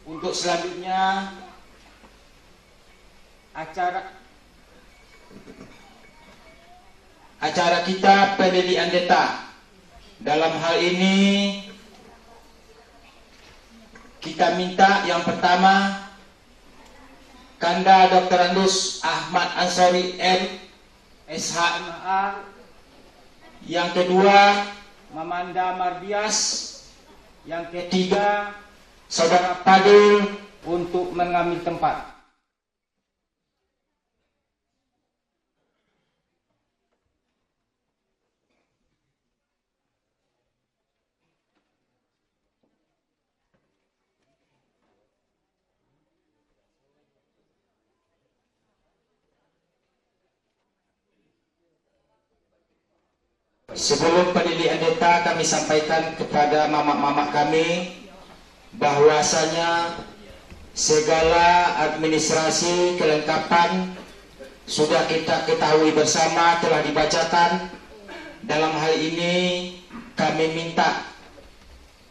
Untuk selanjutnya acara kita penelitian data. Dalam hal ini kita minta yang pertama Kanda Dr. Andus Ahmad Ansori M SHMA, yang kedua Mamanda Mardias, yang ketiga Saudara Padul untuk mengambil tempat. Sebelum penelitian data, kami sampaikan kepada mamak-mamak kami bahwasanya segala administrasi kelengkapan sudah kita ketahui bersama, telah dibacakan. Dalam hal ini kami minta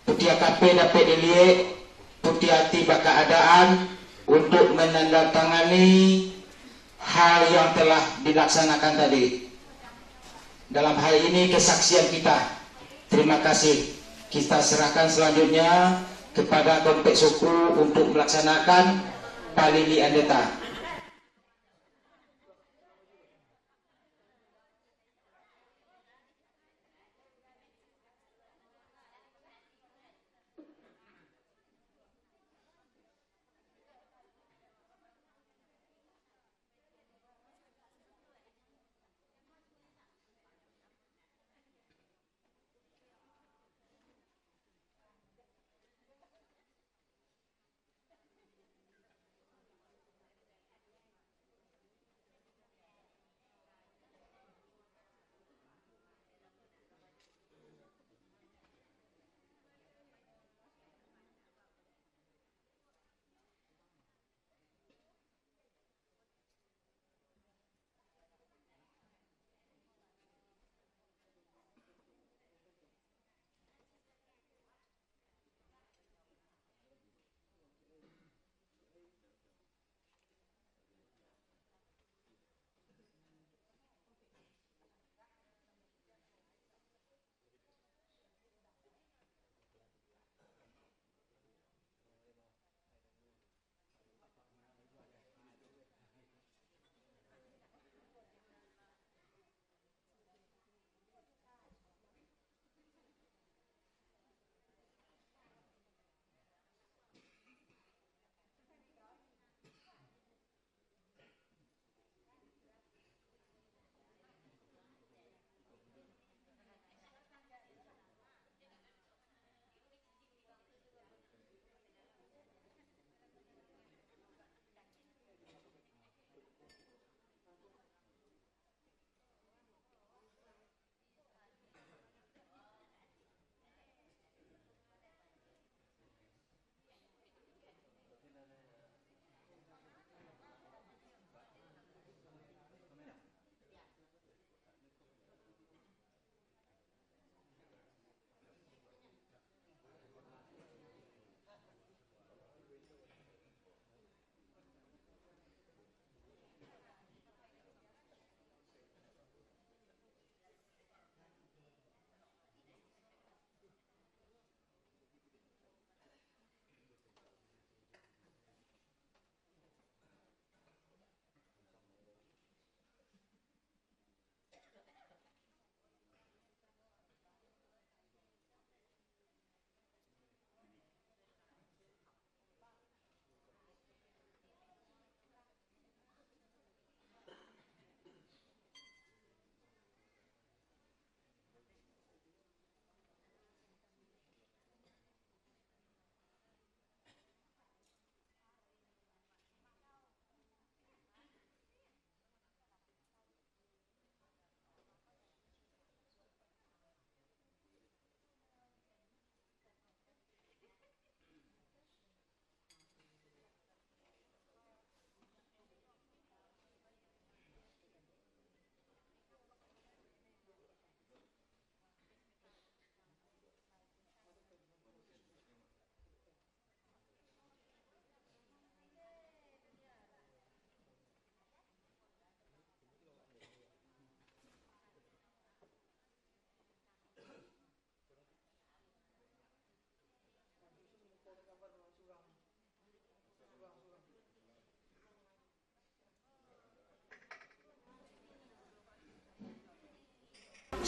Putia KP dapat dilihat Putia tiba keadaan untuk menandatangani hal yang telah dilaksanakan tadi. Dalam hal ini kesaksian kita. Terima kasih. Kita serahkan selanjutnya kepada Komplek Suku untuk melaksanakan penelitian data.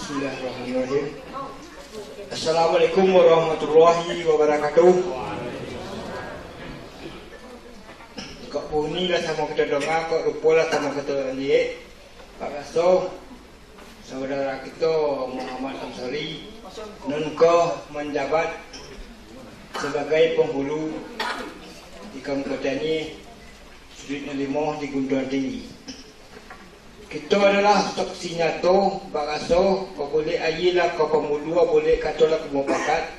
Bismillahirrahmanirrahim. Assalamualaikum warahmatullahi wabarakatuh. Kok bunyi lah sama kita dengar, kok lupa lah sama kita lihat. Pak Rasul, saudara kita Muhammad Ansari, nunko menjabat sebagai penghulu di Kabupaten ini, Sudut Limoh di Gunduan Tinggi. Kita adalah saksi nyato, Pak Rasul, kau boleh ayilah kau pemulua, boleh katalah kemupakat.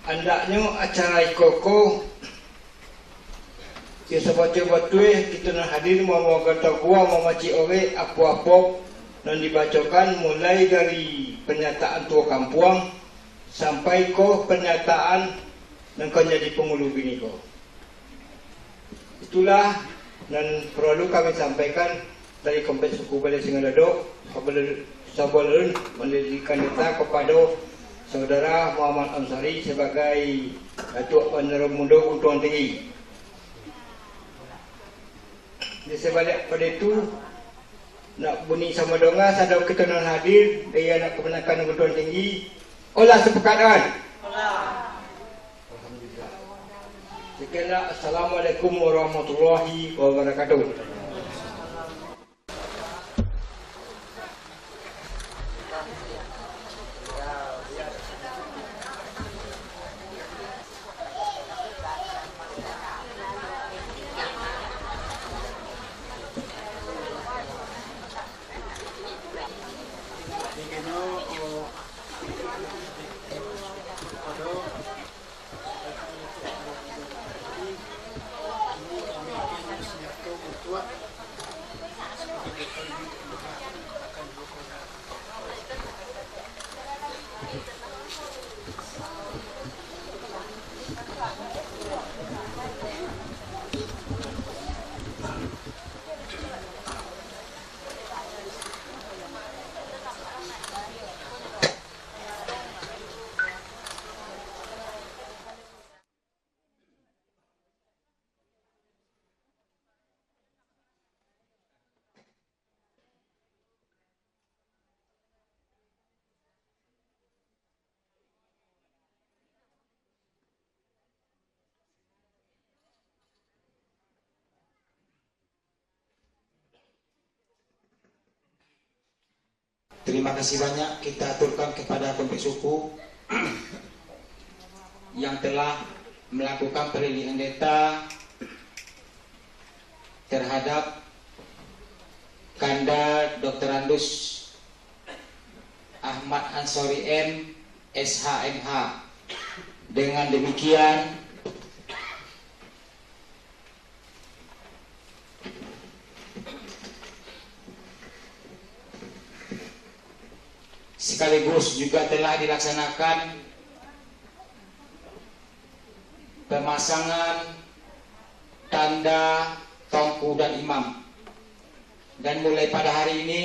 Andaknya acara ikoko, ya sebaca-baca kita nak hadir mau kata gua mau maci ore apa-apa dan dibacakan mulai dari pernyataan tua kampung sampai ke pernyataan dan kau jadi pengulu bini kau. Itulah dan perlu kami sampaikan dari Kompleks Suku Balai Singaradoh sebelum mendirikan data kepada saudara Muhammad Ansari sebagai Ketua Bandar Muda Gunduan Tinggi. Di sebalik pada itu nak bunyi sama donga sadar kita non hadir dia nak kebenakan Gunduan Tinggi olah sepekatan. Sekianlah, Assalamualaikum warahmatullahi wabarakatuh. Terima kasih banyak kita aturkan kepada Kompleks Suku yang telah melakukan perilihan data terhadap Kanda Dr. Andus Ahmad Ansori M. SHMH. Dengan demikian sekaligus juga telah dilaksanakan pemasangan tanda tongku dan imam, dan mulai pada hari ini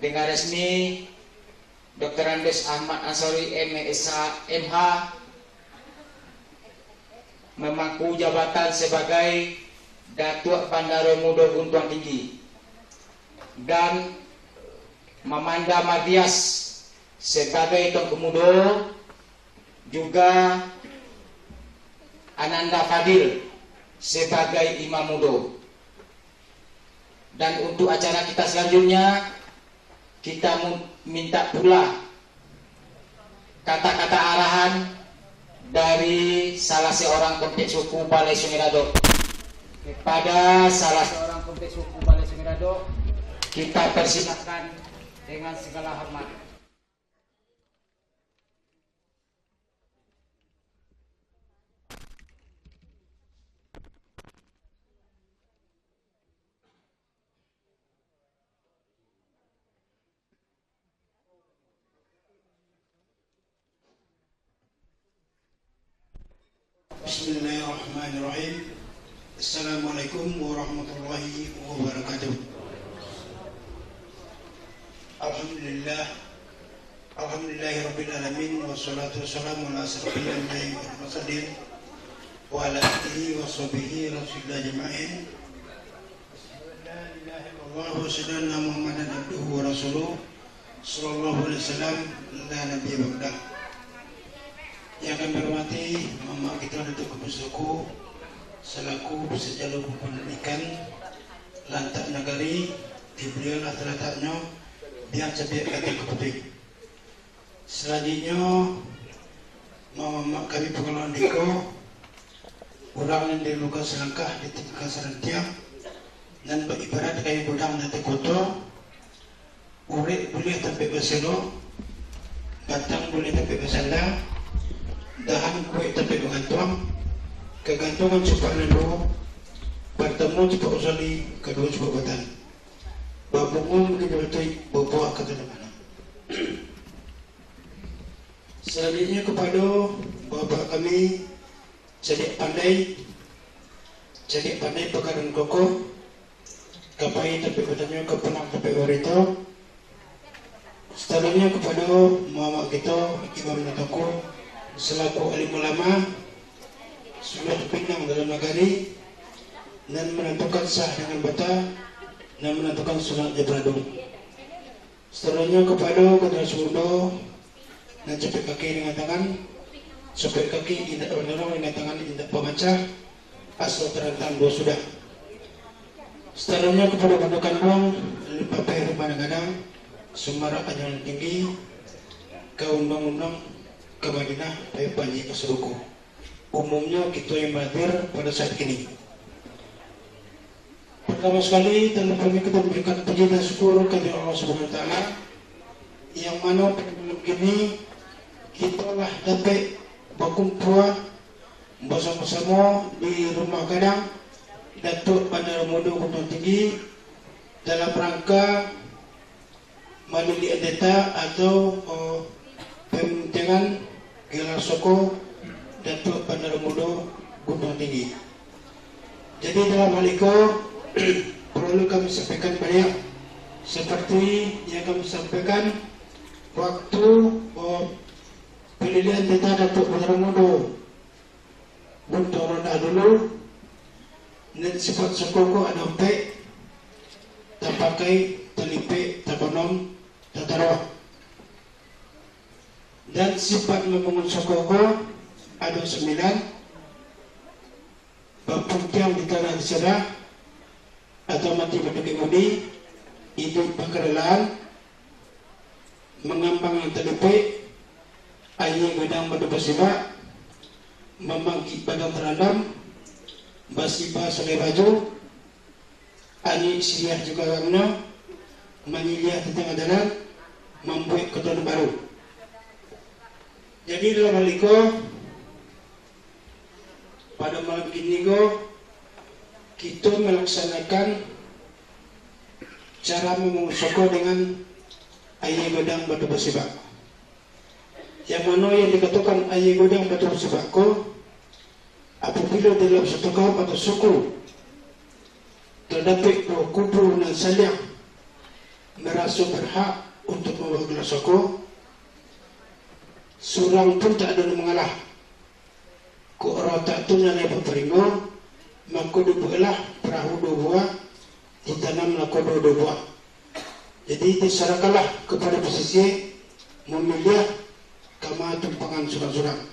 dengan resmi Dr. Andus Ahmad Ansori MSH memangku jabatan sebagai Datuk Bandar Muda Gunduan Tinggi dan Mamanda Madias sebagai Tengku Muda, juga Ananda Fadil sebagai Imam Muda. Dan untuk acara kita selanjutnya, kita minta pula kata-kata arahan dari salah seorang Kompleks Suku Balai Singaradoh. Kepada salah seorang Kompleks Suku Balai Singaradoh, kita persilakan dengan segala hormat. Bismillahirrahmanirrahim. Assalamualaikum warahmatullahi wabarakatuh. Alhamdulillahirabbil alamin, wassalatu wassalamu ala asyrofil anbiya'i wal mursalin wa ala alihi wa sahbihi rasulillah jama'in. La Allahu sayyidina Muhammadan abduhu wa rasuluh sallallahu alaihi wasallam la nabiy ba'da. Yang kami hormati Mama kita Datuk Kepusuku selaku sejalur pendidikan lantak nagari diberilah terletaknya biar cepat kata keputing. Selanjutnya Mama kami pengelolaan diko orang yang diluka selangkah di tingkat serentia dan beribarat kayu budang nanti kotor urip boleh sampai berselo batang boleh sampai bersandang dahan kue sampai bergantung kegantungan cepat lalu bertemu cepat usali kedua cepat batan babungum kenyaltai bawa kata mana. Selanjutnya kepada bapak kami Cedik pandai pekaran kokoh kapai tapi katanya kepenang tapi warito. Setelahnya kepada Muhammad kita Imam Nataku selaku alim ulama sudah pinang dalam negari dan menentukan sah dengan bata dan menentukan sunat jabradung. Setelahnya kepada Kedra Sundo dan cepet kaki dengan tangan cepet kaki tidak menolong dengan tangan tidak pemecah asal terentang dua sudah. Setelahnya kepada bentukan uang papai rumah gadang Sumarak Anjal Tinggi ke undang-undang ke Madinah pakai panji ke Seruku. Umumnya kita yang hadir pada saat ini. Pertama sekali dalam kami kita memberikan puji dan syukur kepada Allah Subhanahu Wa Taala yang mana pada malam ini kita lah dapat berkumpul bersama-sama di rumah gadang Datuk Bandar Mudo Gunung Tinggi dalam rangka Malili Adeta atau pemintingan gelar soko Datuk Bandar Mudo Gunung Tinggi. Jadi dalam hal itu perlu kami sampaikan banyak seperti yang kami sampaikan waktu pemilihan data Datuk Bandar Mudo Gunung Ronda dulu dan sifat sokoko ada umpek tak pakai telipik tak konom tak taruh dan sifat membangun sokoko ada 9 berpuntiang di tanah diserah atau mati berdaki mudi hidup berkerelaan mengambang yang telipik air gedang pada bersibak membangkit badan terandam basiba soleh baju ani siliah juga ramna menyiliah di tengah jalan membuat keton baru. Jadi dalam hal itu pada malam ini kita melaksanakan cara memusoko dengan air godang batu bersibak. Yang mana yang dikatakan air godang batu bersibak apabila dalam satu kaum atau suku terdapat dua kubu dan saling merasa berhak untuk membawa gelar soko, seorang pun tak ada yang mengalah. Ko orang tak tu yang lepas peringo, maka dibuatlah perahu 2 buah, ditanamlah kodo 2 buah. Jadi diserahkanlah kepada pesisir memilih kama tumpangan surang-surang.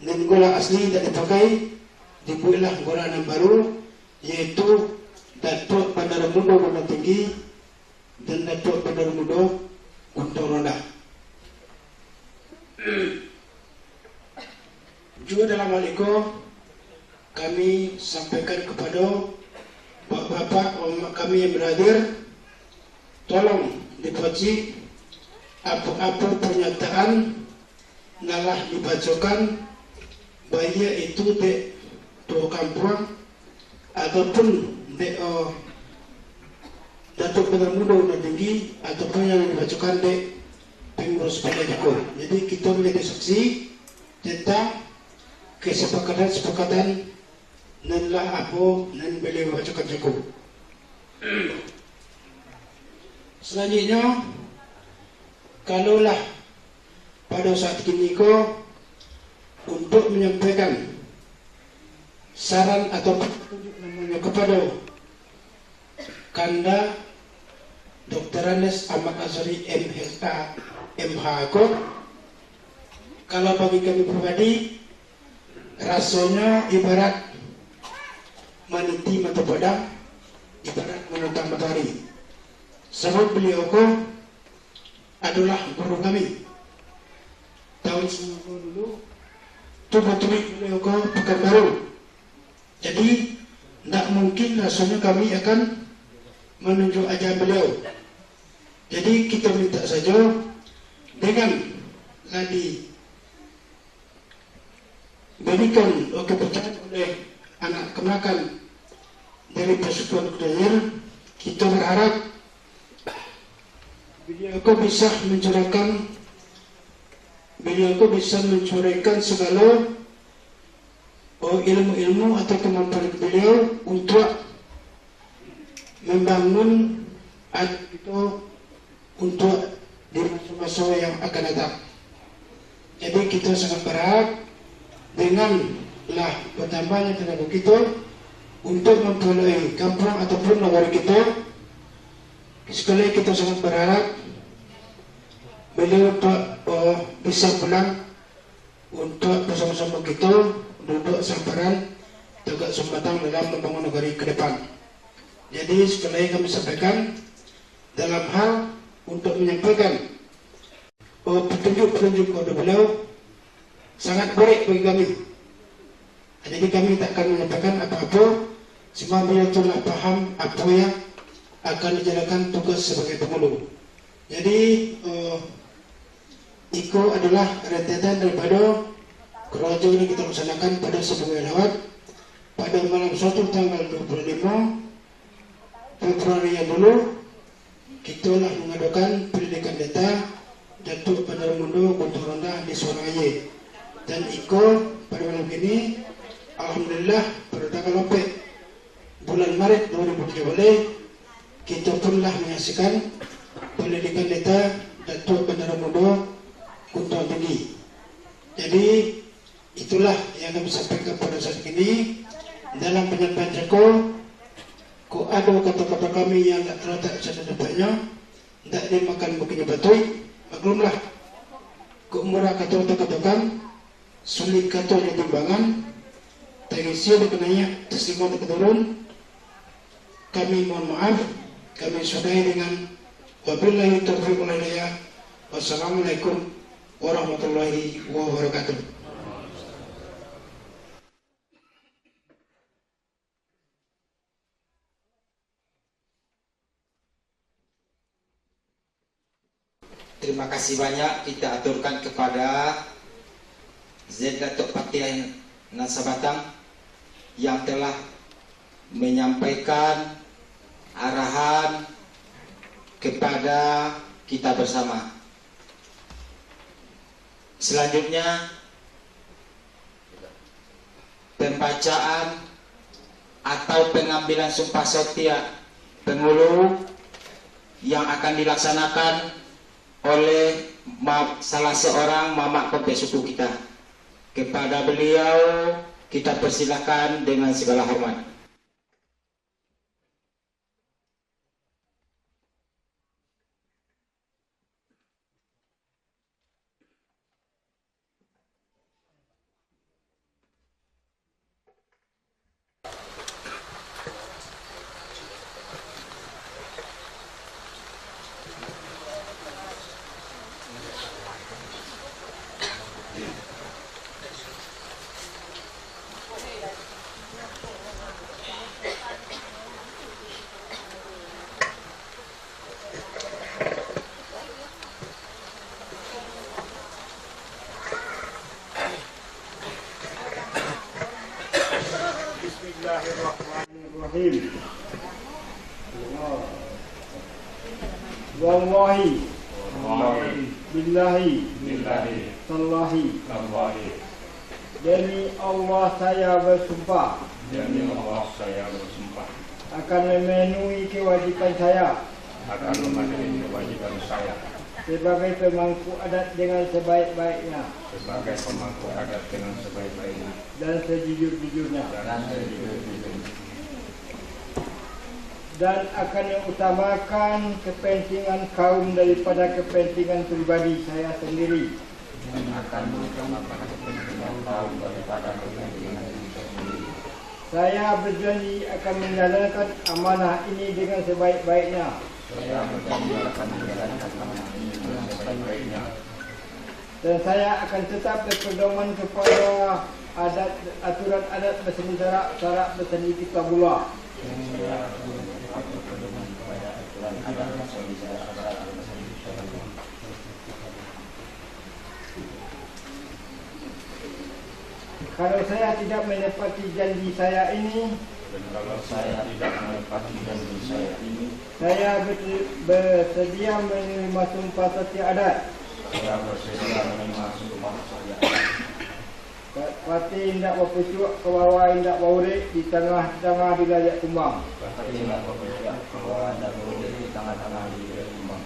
Dan gola asli tidak dipakai, dibuatlah gola yang baru, yaitu Datuk Bandar Mudo Gunung Tinggi dan Datuk Bandar Mudo Gunung Ronda. Juga dalam hal itu kami sampaikan kepada bapak-bapak kami yang berhadir, tolong dibaca apa-apa pernyataan nalah dibacakan baik itu di dua kampung ataupun di Datuk Bandar Mudo Gunung Tinggi ataupun yang dibacakan di pengurus Penajako. Jadi kita menjadi saksi tentang kesepakatan nan lah apa nan boleh bacakan cukup. Selanjutnya, kalaulah pada saat ini untuk menyampaikan saran atau petunjuk namanya kepada Kanda Dr. Andes Ahmad Azhari MH aku, kalau bagi kami pribadi rasanya ibarat meniti mata padang, ibarat menentang matahari. Sebab beliau ko adalah guru kami. Tahun 90 dulu tubuh-tubuh beliau ko Pekanbaru. Jadi tidak mungkin rasanya kami akan menunjuk ajaran beliau. Jadi kita minta saja dengan lagi berikan kepercayaan oleh anak kemenakan dari Persekutuan Kudanir, kita berharap beliau bisa mencurahkan segala ilmu-ilmu atau kemampuan beliau untuk membangun itu untuk di masa-masa yang akan datang. Jadi kita sangat berharap denganlah bertambahnya tenaga kita untuk memperoleh kampung ataupun negara kita. Sekali kita sangat berharap beliau bisa pulang untuk bersama-sama kita duduk sambaran tegak sumbatan dalam membangun negara ke depan. Jadi sekali lagi kami sampaikan dalam hal untuk menyampaikan petunjuk-petunjuk kepada beliau sangat baik bagi kami. Jadi kami tak akan menyampaikan apa-apa sebab beliau telah paham apa yang akan dijalankan tugas sebagai penghulu. Jadi itu adalah rentetan daripada keroja ini kita laksanakan pada sebagai lewat pada malam 1 tanggal 25 Februari yang dulu. Kita lah mengadakan pendidikan data Datuk Bandar Mundo Guntur Rendah di Suaraye. Dan Iko pada malam ini alhamdulillah pada tanggal 4 bulan Maret 2017 kita pun lah menyaksikan pendidikan data Datuk Bandar Mundo Guntur Tinggi. Jadi itulah yang kami sampaikan pada saat ini dalam penyampaian Joko. Kok ada kata-kata kami yang tak terletak sedapat-dapatnya, tak dimakan bukannya batui, maklumlah. Kok murah kata-katakan, sulit kata di timbangan, tangisi dikenanya, tersimpan keturun. Kami mohon maaf, kami sudahi dengan wabillahi taufiq wal hidayah. Wassalamualaikum warahmatullahi wabarakatuh. Terima kasih banyak kita aturkan kepada Z Datuk Patiai Nasabatang yang telah menyampaikan arahan kepada kita bersama. Selanjutnya pembacaan atau pengambilan sumpah setia penghulu yang akan dilaksanakan oleh salah seorang mamak kopek suku kita. Kepada beliau kita persilakan dengan segala hormat. Bismillahirrahmanirrahim. Wallahi billahi tallahi demi Allah saya bersumpah akan memenuhi kewajiban saya sebagai pemangku adat dengan sebaik-baiknya sebagai pemangku adat dengan sebaik-baiknya dan sejujur-jujurnya, dan sejujur-jujurnya, dan akan mengutamakan kepentingan kaum daripada kepentingan pribadi saya sendiri. dan akan mengutamakan kepentingan kaum daripada kepentingan diri sendiri. Saya berjanji akan menjalankan amanah ini dengan sebaik-baiknya Saya berjanji akan menjalankan amanah ini dengan sebaik-baiknya, dan saya akan tetap berpedoman kepada aturan adat berseni syarak berseni kitabullah. saya tetap berpedoman kepada aturan adat berseni syarak berseni kitabullah. Kalau saya tidak menepati janji saya ini, Dan kalau saya tidak menepati janji saya ini, saya bersedia menerima sumpah setia adat. saya bersedia menerima sumpah setia adat. Pati hendak berpucuk ke bawah hendak baurik di tengah-tengah wilayah Tumbang. Tapi tidak berpihak bahwa ada boleh di tengah-tengah di Tumbang.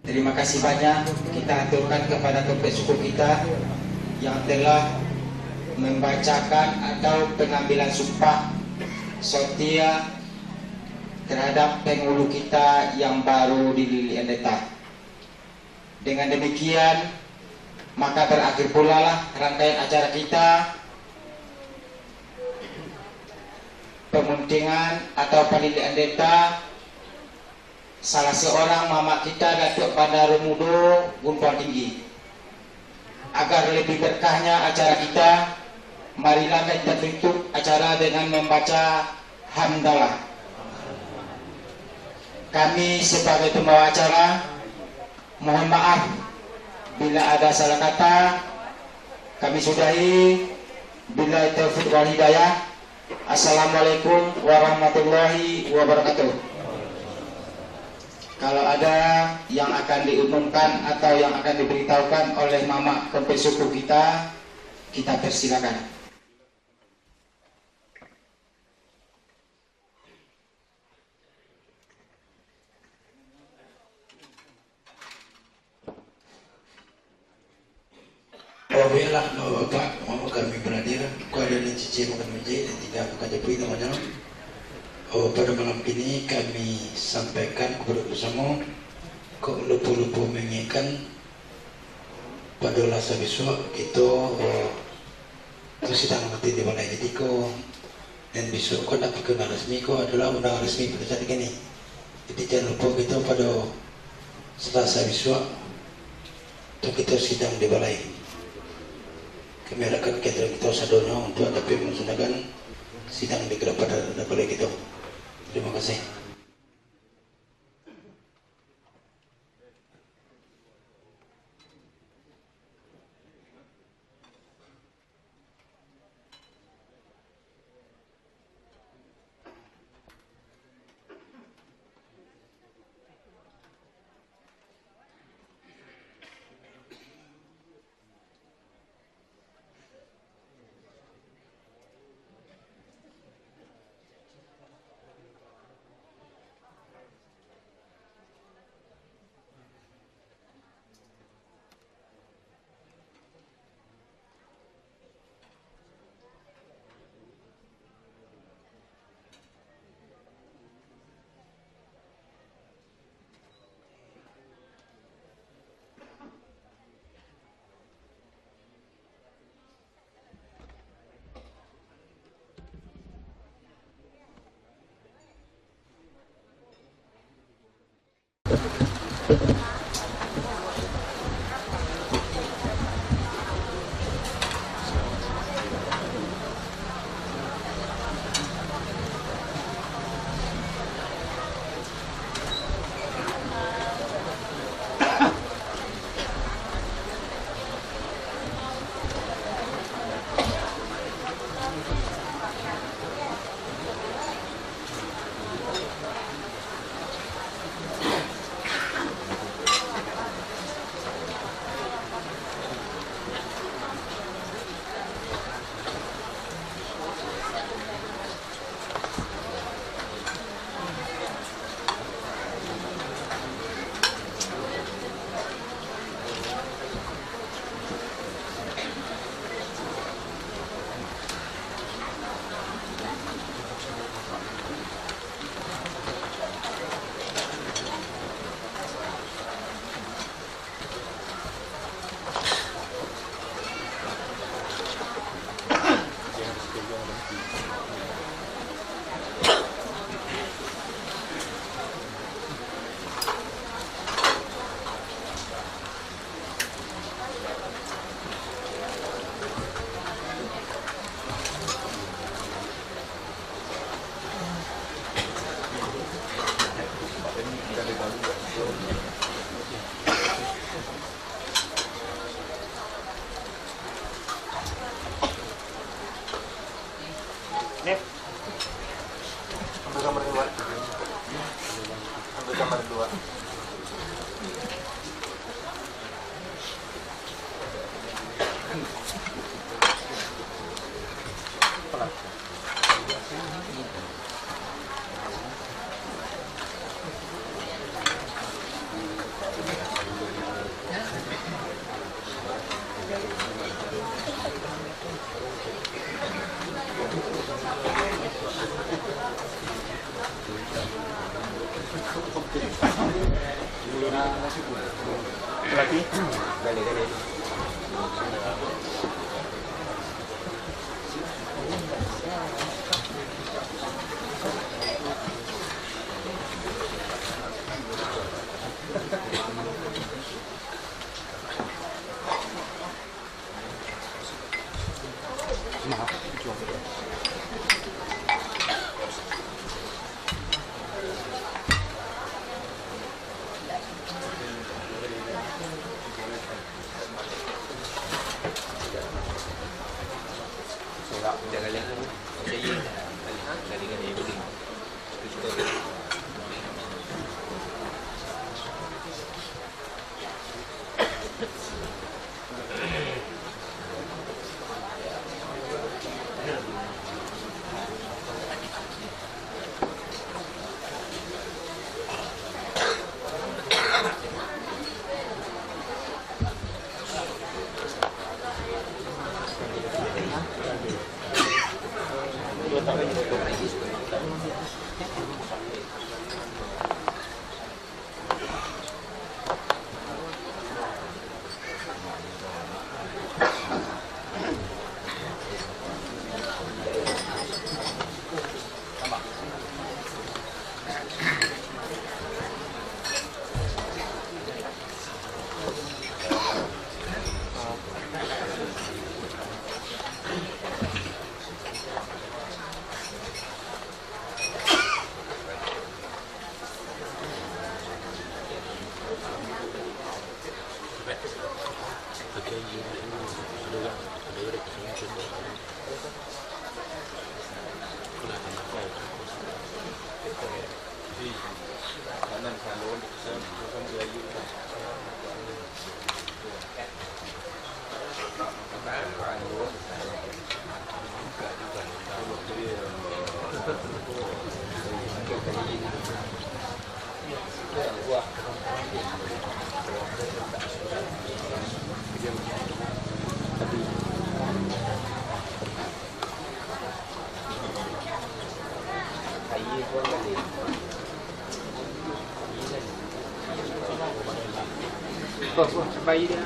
Terima kasih banyak kita aturkan kepada ketua suku kita yang telah membacakan atau pengambilan sumpah setia terhadap penghulu kita yang baru di Lili Endeta. Dengan demikian maka berakhir pula lah rangkaian acara kita. pemuntingan atau pendidikan deta salah seorang mama kita Datuk Bandar Mudo Gunung Tinggi. Agar lebih berkahnya acara kita, marilah kita tutup acara dengan membaca hamdalah. Kami sebagai pembawa acara mohon maaf bila ada salah kata. Kami sudahi. Billahi taufiq wal hidayah. Assalamualaikum warahmatullahi wabarakatuh. Kalau ada yang akan diumumkan atau yang akan diberitahukan oleh mama kepala suku kita persilakan. Wabilah Bapak, mau kami beradir, kau ada di cici makan meja dan tidak buka jepi teman-teman. Pada malam ini kami sampaikan kepada bersama kau lupa-lupa mengingatkan pada lasa besok itu sedang mati di balai jadi kau dan besok kau dapat kenal resmi kau adalah undangan resmi pada saat ini. Jadi jangan lupa kita pada Selasa besok untuk kita sidang di balai. Kami harapkan kita sadonya untuk dapat melaksanakan sidang di pada balai kita. Terima kasih. Lagi? Gali. Bayi dia.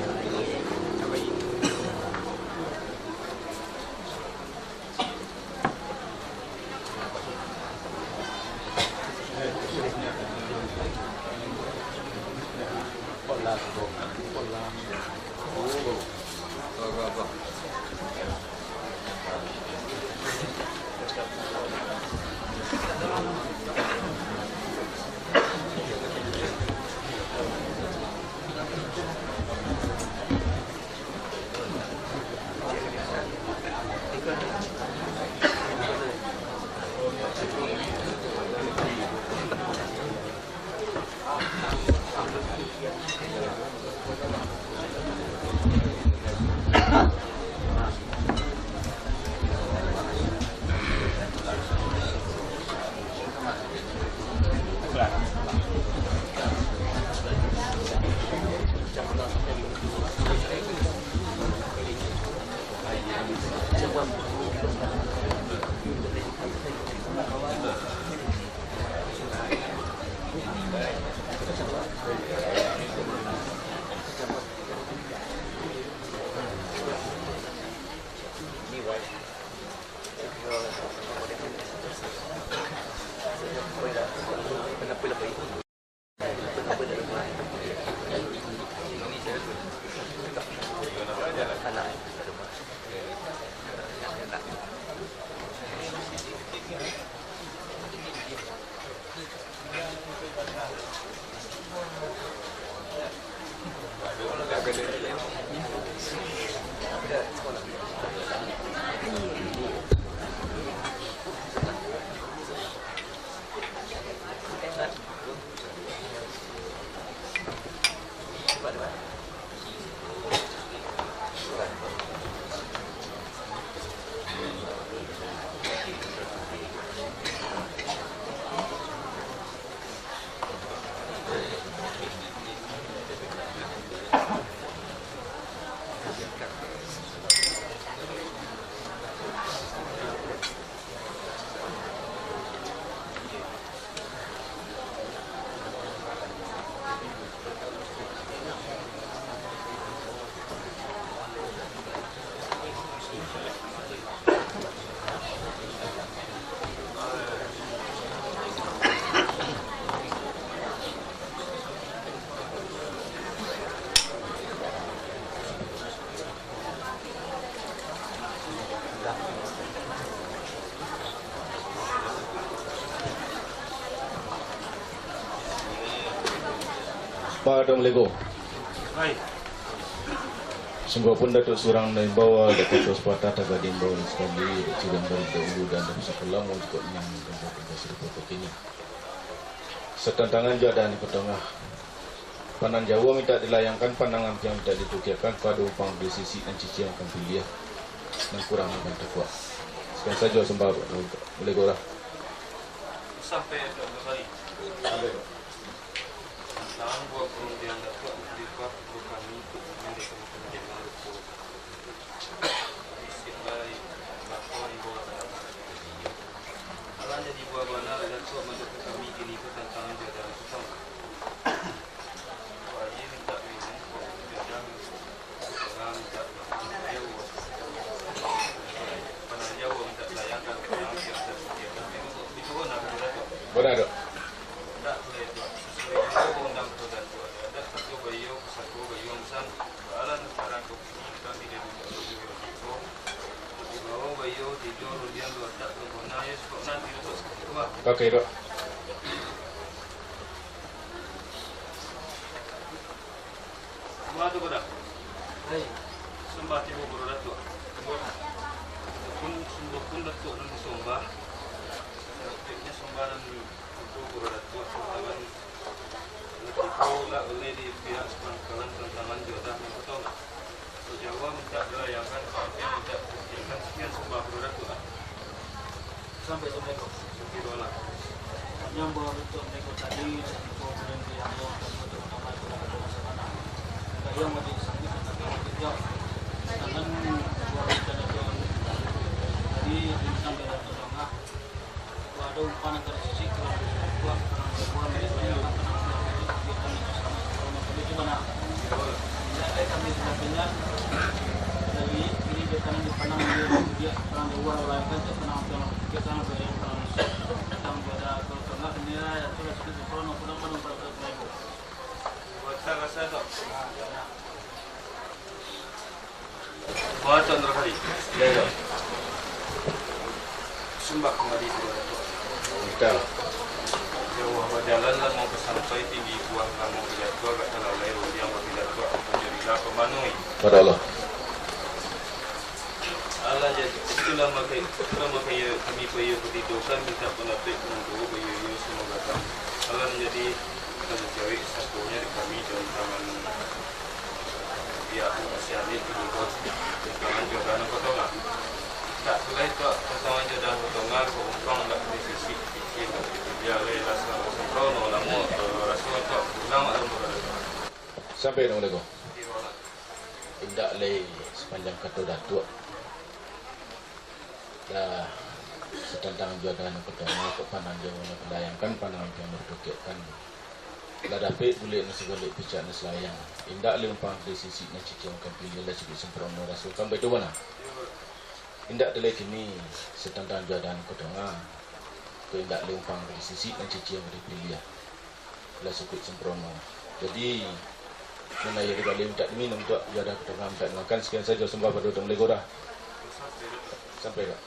Pada Melego. Baik. Sungguh pun Datuk Surang dan bawa Datuk Sepatah Tagadin bawa sekali Cilang dari dahulu dan dari sekolah mau juga menyampaikan tugas report ini. Setantangan jadan ke tengah. Panan Jawa minta dilayangkan, pandangan yang minta ditukiakan pada upang di sisi dan cici yang akan pilih dan kurang akan terkuat. Sekian saja sembah boleh gorah. Sampai dua kali. Sampai. Tangan buat kemudian dapat dilipat kami menjadi kemudian itu. Isiai lapor ibu kata. Kalau jadi buah mana dan suap masuk ke kami kini itu tantangan jalan susah. Wajib minta minum, jajan, orang minta jauh. Panah jauh minta layangkan orang yang tersediakan. Itu pun nak berapa? Boleh dok. Tak boleh tu. Sesuai undang peraturan tu ada. Ada satu bayu, satu bayu san. Alam negara kami dia itu. Di bawah bayu tidur rudian dua tak berguna ya sebab nanti itu semua. Okey dok. Semua tu pada. Hei, sembah tibu guru datuk. Pun datuk dan sembah. Sepatutnya sembah dan guru datuk tangan. Kau lah oleh di pihak sepangkalan tantangan jodoh yang betul. Jawa minta dilayangkan, sekian minta dilayangkan sekian sembah guru datuk. Sampai Assalamualaikum. Subhanallah. Yang bawa bentuk mereka tadi, bawa berhenti yang bawa bentuk utama itu ada masalah. Yang masih sanggup atau tidak, sedangkan bawa bentuk itu jadi sampai dalam tengah. Ada umpan antara sisi buat mereka yang akan kita itu mana? Saya kami sudah dengar dari ini berkenan di panang dia perang luar orang kan terkenal kita yang perang yang pada kalau bendera yang sudah sedikit corona sudah pada mereka. Baca rasa tak? Baca antara kali. Ya ya. Sembah kembali guru datuk. Betul. Jauh berjalan lah mau sampai tinggi buah kamu tidak tua kat dalam air yang tidak tua menjadilah pemanui. Pada Allah. Allah jadi itulah makanya kami perlu bertidukan minta pendapat menunggu perlu semoga kami Allah menjadi menjadi satunya di kami dalam tangan ya siapin kedua tangan jodoh nak potongan tak boleh tu tangan jodoh potongan umpang tak di sisi kecil dia le rasa sempurna lama rasa tu pulang atau berada Sampai dong lego. Indak lay sepanjang kata datuk. Dah setentang jodoh yang pertama ke panang jauh nak layangkan panang yang bertukikkan. Lah dapat boleh nasi golek picak nasi layang. Indak lempang di sisi nak cicingkan pilih lah cukup sempurna rasul sampai tu mana? Indak terlek kini setentang jodoh yang pertama. Ke indak lempang di sisi nak cicing pilih lah cukup sempurna. Jadi mana yang kita minta minum tu jodoh pertama minta makan sekian saja sembah pada Tuan Lego dah. Sampai tak?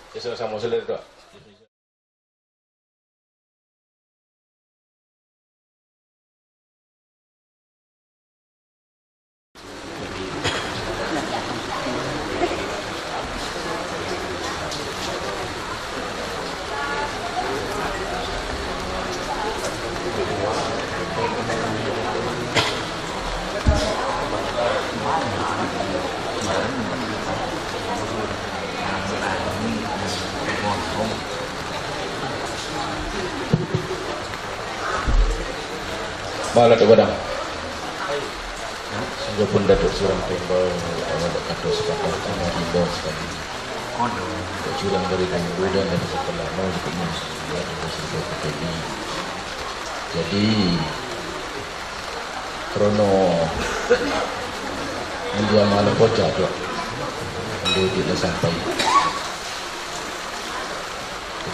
Ya sama selera tak? Malah tu badang. Sehingga pun Datuk Surang Tembal awak kata sepatah tanah di bawah sekali. Datuk Surang dari Tembal dan dari sekolah mau juga muslim dari sebuah PKB. Jadi krono dia malah bocah tu, dia tidak sampai.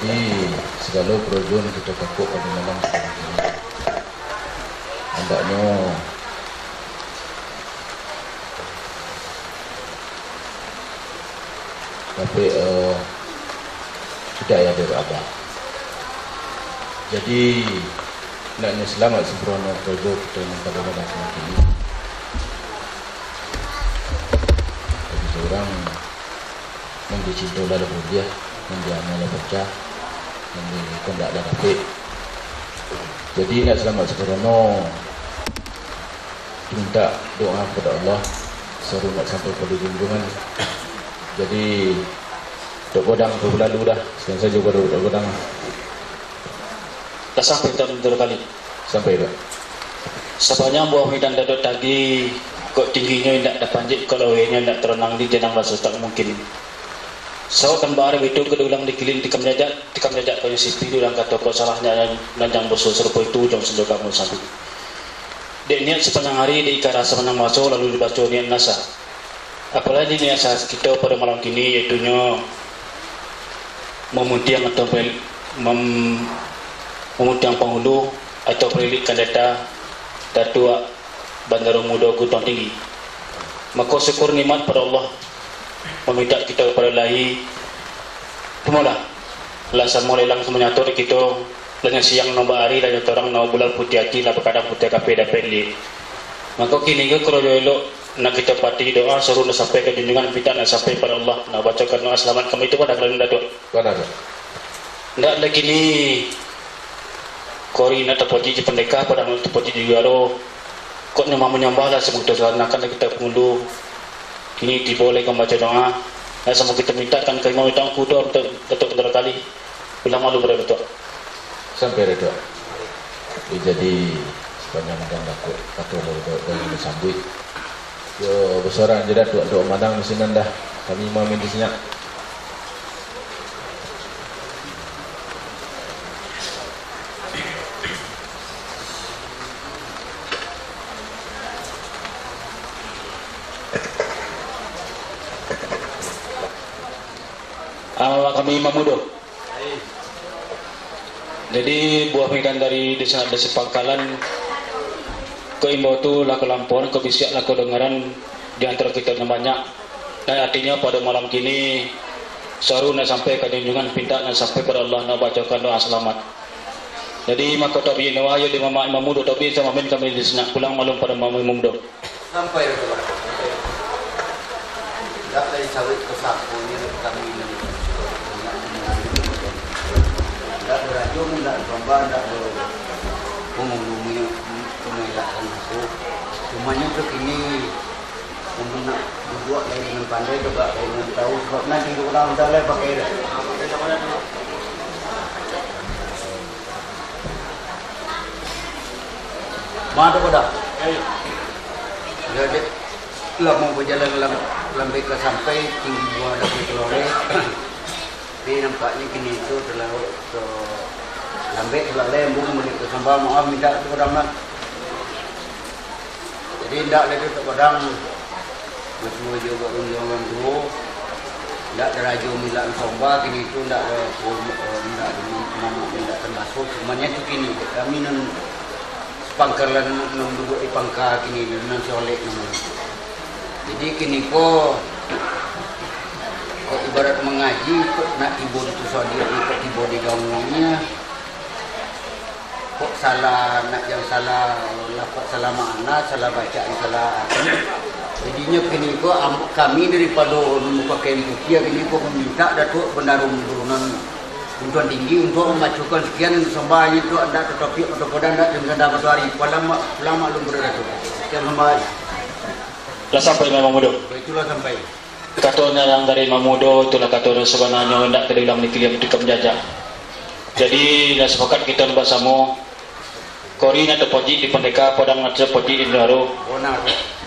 Jadi segala program kita takut pada malam sekarang ini. Hendaknya tapi hidayah dari Abah. Jadi naknya selamat sembrono kerja kita yang pada badan ini. Jadi seorang yang dicintai oleh dia, yang diamal oleh pecah, yang dikondak dan apik. Jadi nak selamat sembrono minta doa kepada Allah seru nak sampai pada junjungan. Jadi dok godang tu berlalu dah. Sekarang saja pada dok godang. Dah sampai tak betul kali. Sampai dah. Sebanyak buah medan dadot tadi kok tingginya tidak dapat kalau wehnya tidak terenang di jenang rasa tak mungkin. So kan barang itu kedulang dikilin tikam jajak kau sipi dulang kata kau salahnya lanjang bosok serupa itu jom sendok kamu sampai. Dek niat sepanjang hari di ikara sepanjang masuk lalu dibaca niat nasa. Apalagi niat asas kita pada malam kini iaitunya memutiang atau memutiang penghulu atau perilitkan data datua Bandar Muda Gutong Tinggi. Maka syukur nikmat pada Allah meminta kita kepada lahi semula langsung mulai langsung menyatur kita dengan siang nombor hari dan orang nombor bulan putih hati lah berkadang putih kape dapat li. Maka kini ke kalau elok nak kita pati doa suruh nak sampai ke junjungan kita nak sampai pada Allah nak bacakan doa selamat kami itu pada kalian datuk. Mana ada? Ndak lagi ni kori nak terpuji pendekah pada nak terpuji juga roh. Kok nyembah menyembah lah semua kita sekarang kita pengunduh. Kini dibolehkan baca doa. Dan semua kita minta kan ke Imam Datuk Kudo Datuk kedua kali. Bilang malu pada Datuk. Sampai dah. Jadi sepanjang madang Datuk patut dari disambut. Yo besaran je dah doa madang di sini dah. Kami mamin di sini. Kami Imam Mudo. Jadi buah medan dari desa Pangkalan ke Imbau tu lah ke Lampung, ke Bisiak lah ke dengaran di antara kita yang banyak. Dan artinya pada malam kini seru nak sampai ke junjungan pinta nak sampai pada Allah nak bacakan doa selamat. Jadi maka tabi nawayo di Mama Imam Mudo tabi sama min kami di sana pulang malam pada Mama Imam Mudo. Sampai dah tu. Tak dari sawit ke sapu ni kami ini. Tak berajo nak gambar tak mengumumi pengelakan itu. Cumanya tu kini nak buat lain dengan pandai juga lain dengan tahu sebab nanti orang dah lain pakai dah. Mana tu dah? Jadi lah mau berjalan lambai ke sampai tinggi buah dah berkelore. Tapi nampaknya kini itu telah ke lambai telah lembung menik ke sambal maaf minta tu padang lah. Jadi tidak lagi tu padang semua juga orang tu tidak derajo milan somba kini itu tidak tidak termasuk semuanya tu kini kami nan Pangkalan nang duduk di Pangkal kini nan solek namanya. Jadi kini kok ibarat mengaji kok nak ibu itu sodia kok ibu di gaungnya kok salah nak yang salah lafaz salah makna salah bacaan salah arti. Jadinya kini kok kami daripada pakai putih kini kok meminta Datuk Bendarum Turunan Untuan Tinggi untuk memajukan sekian sembah itu ada tetapi atau pada anda dengan dapat hari lama belum berada sekian sembah. Dah sampai Imam Mudo. Itulah sampai. Katanya yang dari Imam Mudo itulah katanya sebenarnya hendak terhilang di kiliam di Kamjajak. Jadi dah sepakat kita bersama Kori nak terpuji di Pendeka Padang nak terpuji di Indaro.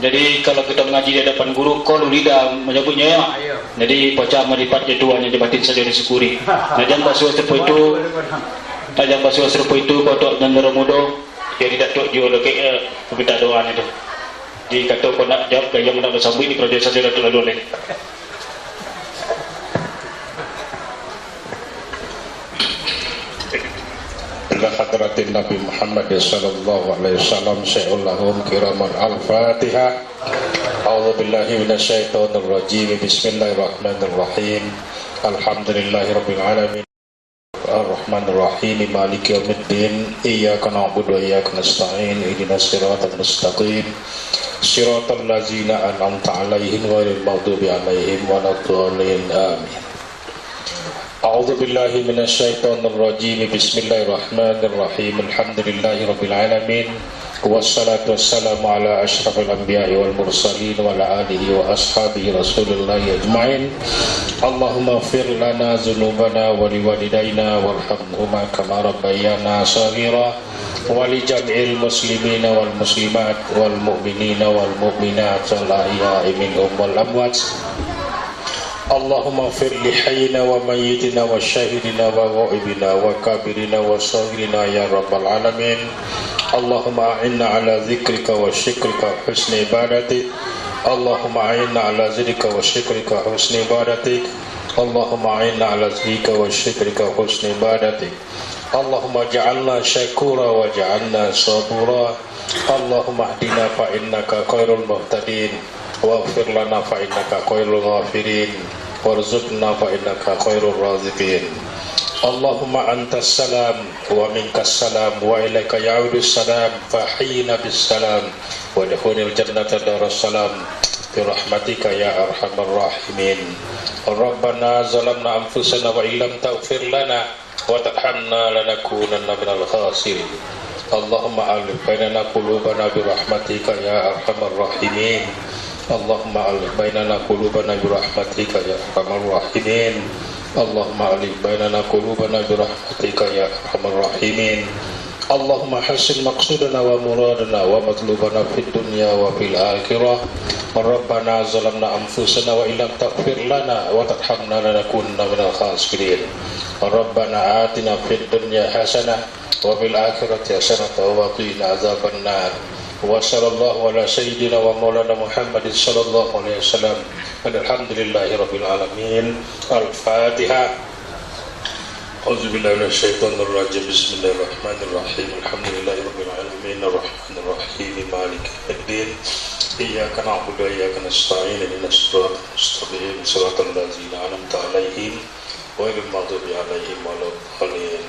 Jadi kalau kita mengaji di hadapan guru, kau lidah menyebutnya ya. Jadi pocah meripat jatuhannya dibatin saja disyukuri. Najam basuh serupa itu, najam basuh serupa itu kotok dan Mudo. Jadi Datuk juga lagi minta doa itu. Jadi kata kau nak jawab yang nak bersambut ini kerja saja Datuk lalu oleh. ila hadratin Nabi Muhammad sallallahu alaihi wasallam syai'ullahum kiraman al-Fatihah. A'udzu billahi minasyaitonir rajim. Bismillahirrahmanirrahim. Alhamdulillahirabbil alamin. الرحمن الرحيم مالك يوم الدين إياك نعبد وإياك نستعين اهدنا الصراط المستقيم صراط الذين أنعمت عليهم غير المغضوب عليهم ولا الضالين آمين. أعوذ بالله من الشيطان الرجيم بسم الله الرحمن الرحيم الحمد لله رب العالمين والصلاة والسلام على أشرف الأنبياء والمرسلين وعلى آله وأصحابه رسول الله أجمعين. اللهم اغفر لنا ذنوبنا ولوالدينا وارحمهما كما ربيانا صغيرا ولجميع المسلمين والمسلمات والمؤمنين والمؤمنات الأحياء منهم والأموات. اللهم اغفر لحينا وميتنا وشاهدنا وغائبنا وكابرنا وصغيرنا يا رب العالمين. اللهم أعنا على ذكرك وشكرك وحسن عبادتك. اللهم أعنا على ذكرك وشكرك وحسن عبادتك. اللهم أعنا على ذكرك وشكرك وحسن عبادتك. اللهم اجعلنا شكورا واجعلنا صبورا. اللهم اهدنا فإنك خير المهتدين واغفر لنا فإنك خير الغافرين وارزقنا فإنك خير الرازقين. اللهم أنت السلام ومنك السلام وإليك يعود السلام فحينا بالسلام وادخلنا الجنة دار السلام برحمتك يا أرحم الراحمين. ربنا ظلمنا أنفسنا وإن لم تغفر لنا وترحمنا لنكونن من الخاسرين. اللهم ألف بيننا قلوبنا برحمتك يا أرحم الراحمين. اللهم ألف بيننا قلوبنا برحمتك يا أرحم الراحمين. اللهم ألف بيننا قلوبنا برحمتك يا أرحم الراحمين. اللهم حسن مقصودنا ومرادنا ومطلوبنا في الدنيا وفي الآخرة. ربنا ظلمنا أنفسنا وإن لم تغفر لنا وترحمنا لنكونن من الخاسرين. ربنا آتنا في الدنيا حسنة وفي الآخرة حسنة وقنا عذاب النار. وصلى الله على سيدنا ومولانا محمد صلى الله عليه وسلم. الحمد لله رب العالمين. الفاتحة. أعوذ بالله من الشيطان الرجيم بسم الله الرحمن الرحيم الحمد لله رب العالمين الرحمن الرحيم مالك يوم الدين إياك نعبد وإياك نستعين اهدنا الصراط المستقيم صراط الذين أنعمت عليهم غير المغضوب عليهم ولا الضالين.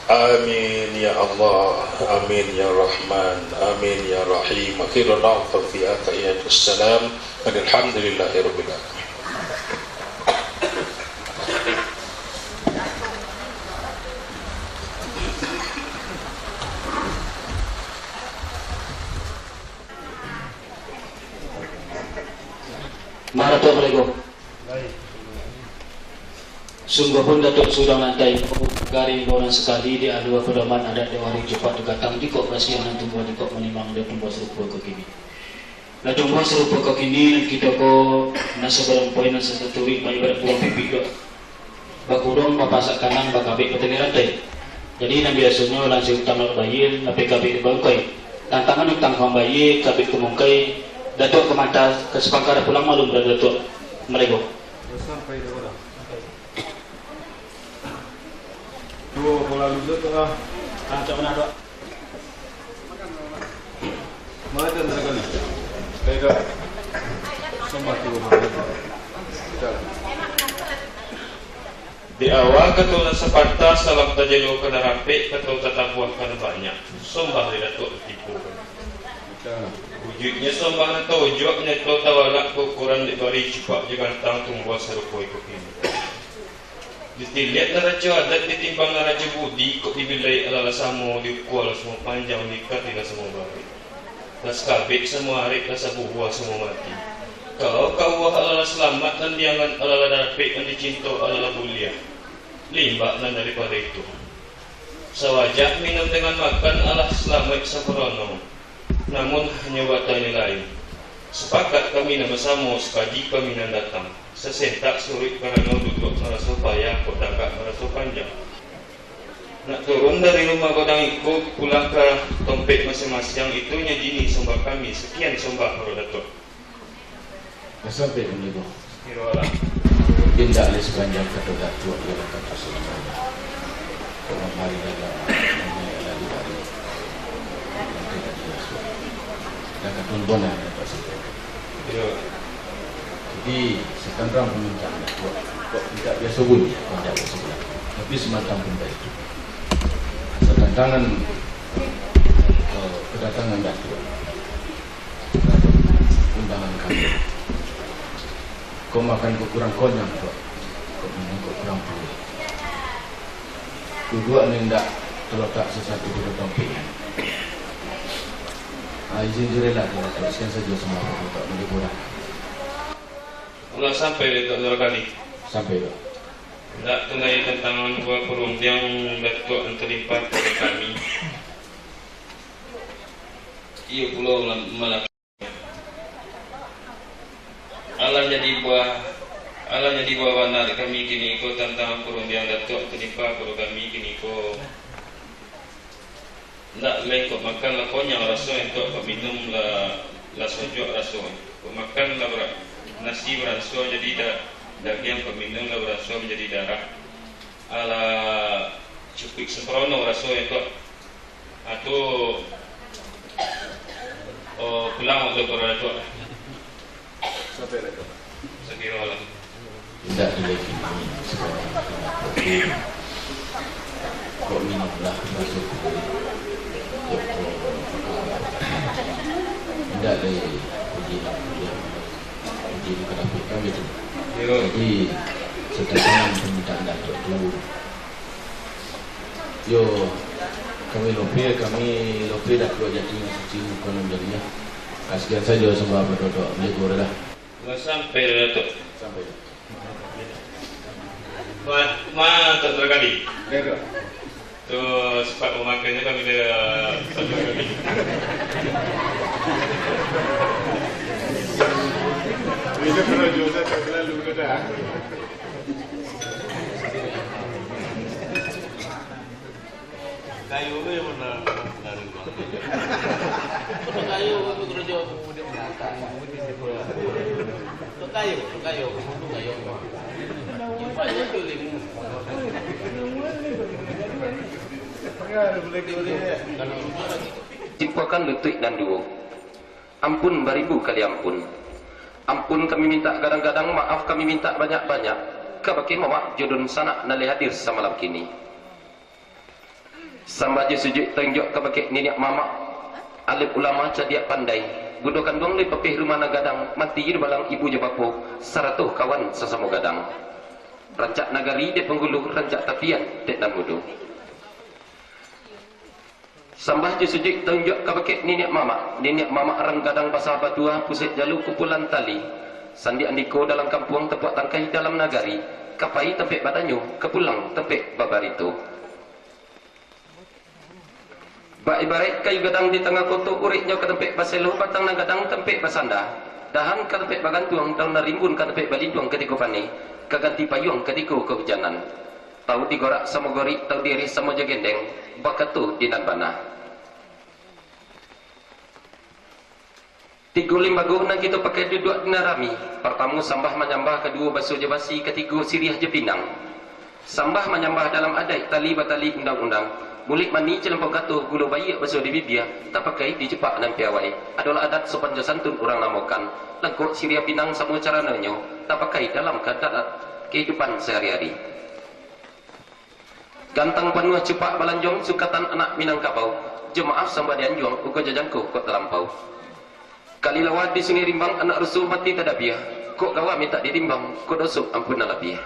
آمين يا الله آمين يا رحمن آمين يا رحيم. أخيرا نعفى في آتيات السلام الحمد لله رب العالمين. Assalamualaikum. Sungguh pun Datuk sudah lantai garing orang sekali di adua pedoman ada dewari cepat datang di kok kasihan dan tumbuh di kok menimang dan tumbuh serupa ke kini. Lah tumbuh serupa ke kini kita ko nasa barang poin nasa seturi mai barang buang pipi dok. Bakurong bapasak kanan bakabe petengah rantai. Jadi nabi biasanya langsung utang bayi nabi kabe bangkai. Tantangan utang kau bayi kabe kemungkai. Datuk ke mata ke sepangkara pulang malum dari Datuk mereka. Sampai dah orang. Dua bola lulus tu lah. Macam mana dok? Mana tu nak kena? Baiklah. Semua tu bola. Di awal ketua separta salam tajelo kena rapi ketua tetap buah kena banyak. Sombah di Datuk tipu. Wujudnya sombah atau wujudnya kau tawalak ukuran diberi cepat jangan tang tumbuh serupa ikut ini. Dilihat raja adat ditimbang raja budi kok dibilai ala samo diukur semua panjang nikat tidak semua bari. Las kabit semua arik rasa buah semua mati. Kalau kau ala selamat dan diangan ala dapik dan dicinta ala mulia. Limbak dan daripada itu. Sewajah minum dengan makan ala selamat sabarono. Namun hanya watanya lain. Sepakat kami nama samo sekaji kami nan datang. Sesentak surit kerana duduk merasa payah kodang kak merasa panjang. Nak turun dari rumah kodang ikut pulang ke dompet masing-masing itu nyajini sombah kami. Sekian sombah para Datuk. Sampai ini boh. Hirolah. Tidak ada sepanjang kata Datuk dalam kata Rasulullah. Orang hari dalam dan ketunduan yang ada seperti itu. Jadi sekarang peminjam kok tidak biasa bunyi, tidak biasa bunyi. tapi semacam benda itu. Kedatangan Datuk undangan kami. Kau makan kau kurang konyang kok, kau minum kau kurang puluh. Kedua ni tidak terletak sesuatu di dompet. Izin jurelah dia teruskan saja semua untuk meliburan. Ulah sampai Datuk dua kali. Sampai dah. Tak tunai tentang dua perundang Datuk yang terlibat pada kami. Ia pulau Melaka. Allah jadi buah warna kami kini ko tentang perundang Datuk terlibat pada kami kini ko. Tak lain kau makan lah kau yang rasa untuk kau minum lah sojok rasa. Kau makan lah nasi berasa jadi daging kau minum lah berasa menjadi darah. Ala cupik seperono rasa untuk atau pulang untuk beratuk. Sampai dah. Sekira lah. Tidak lagi sekarang. Kau minum lah masuk. Tidak ada uji di kedapur kami tu. Jadi setelah permintaan Datuk tu, kami lope dah keluar jati yang suci konon jadinya. Sekian saja sembah berdodok melegur dah. Sampai Datuk. Sampai. Tak berkali. Dah. Tu sempat memakannya kami dah satu kali. Bila pernah jual tak selalu dah. Kayu tu yang mana? Kayu tu kerja kemudian belakang. Tu kayu. Banyak tu limu. Timpakan lutut dan duo. Ampun beribu kali ampun. Ampun kami minta kadang-kadang, maaf kami minta banyak-banyak. Kabaki mama jodun sanak nali hadir samalam kini. Sambaja sujud tunjuk kabaki nenek mama. Alif ulama cadiak pandai. Budo kandung li pepih rumah nagadang. Mati di balang ibu jabapo. Saratuh kawan sesama gadang. Rancak nagari di penggulu, rancak tapian dek dan mudu. Sambah je sujud tunjuk kabakit nenek mama arang gadang pasah batua pusat jalu kumpulan tali. Sandi andiko dalam kampung tepak tangkai dalam nagari. Kapai tepek badanyo, kepulang tepek babarito. Bak ibarat kayu gadang di tengah koto uriknya ke tepek baselo batang nagadang tepek basanda. Dahan ke tepek bagantuang daun narimbun ke tepek balituang ketika pani. Kaganti payung ketika kehujanan. Tahu digorak sama gori, tahu diri sama jagendeng. Bakatu dinan bana. 3 limbaguh nang kita pakai duduk dinarami. Pertama sambah menyambah, kedua basuh je basi, ketiga siriah je pinang. Sambah menyambah dalam adat tali batali undang-undang. Mulik mani celempau gatuh gula bayi basuh di bibia, tak pakai di cepak dan piawai. Adalah adat sopan santun orang namakan. Lengkok siriah pinang sama cara nanyo, tak pakai dalam kehidupan sehari-hari. Gantang panuh cepak balanjong sukatan anak Minangkabau. Jemaah sambah dianjong uga jajangku kok terlampau. Kali lawat di sungai rimbang anak rusuh mati tadabiah. Kok gawa minta dirimbang kok dosuk ampun nalabiah.